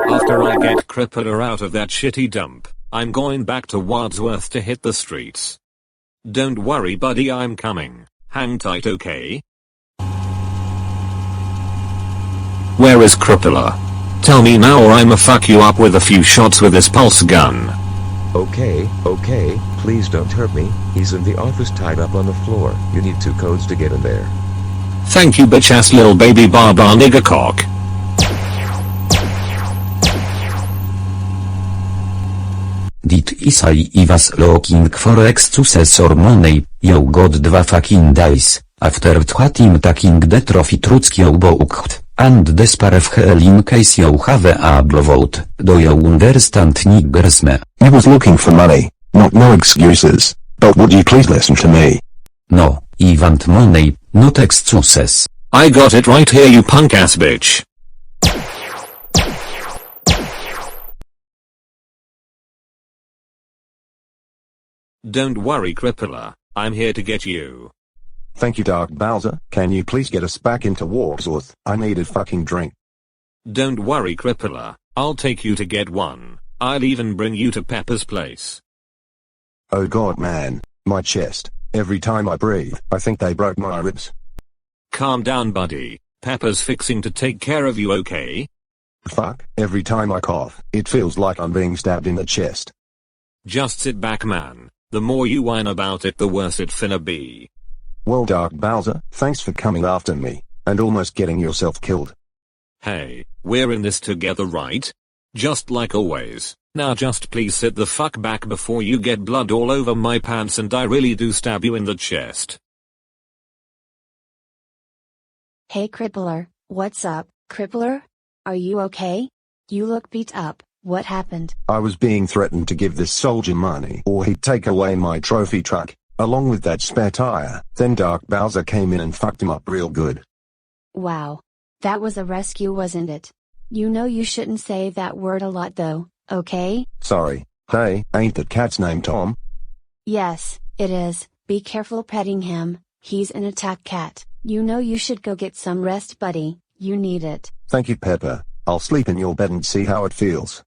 After I get Crippler out of that shitty dump, I'm going back to Wadsworth to hit the streets. Don't worry buddy, I'm coming. Hang tight, okay? Where is Crippler? Tell me now or I'ma fuck you up with a few shots with this pulse gun. Okay, please don't hurt me. He's in the office tied up on the floor. You need 2 codes to get in there. Thank you bitch ass lil baby baba nigga cock. Did Isai I was looking for excuses or money, you got 2 fucking days, after him taking the trophy Truckio booked, and despair of hell in case you have a blowout, do you understand niggers me? He was looking for money, not no excuses, but would you please listen to me? No, I want money, not excuses. I got it right here you punk ass bitch. Don't worry Crippler, I'm here to get you. Thank you Dark Bowser, can you please get us back into Wadsworth? I need a fucking drink. Don't worry Crippler, I'll take you to get one. I'll even bring you to Pepper's place. Oh god man, my chest. Every time I breathe, I think they broke my ribs. Calm down buddy, Pepper's fixing to take care of you, okay? Fuck, every time I cough, it feels like I'm being stabbed in the chest. Just sit back man, the more you whine about it the worse it finna be. Well Dark Bowser, thanks for coming after me, and almost getting yourself killed. Hey, we're in this together right? Just like always. Now just please sit the fuck back before you get blood all over my pants and I really do stab you in the chest. Hey Crippler, what's up, Crippler? Are you okay? You look beat up, what happened? I was being threatened to give this soldier money or he'd take away my trophy truck, along with that spare tire. Then Dark Bowser came in and fucked him up real good. Wow. That was a rescue, wasn't it? You know you shouldn't say that word a lot though, okay? Sorry. Hey, ain't that cat's name Tom? Yes, it is. Be careful petting him, he's an attack cat. You know you should go get some rest buddy, you need it. Thank you Pepper, I'll sleep in your bed and see how it feels.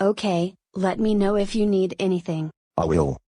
Okay, let me know if you need anything. I will.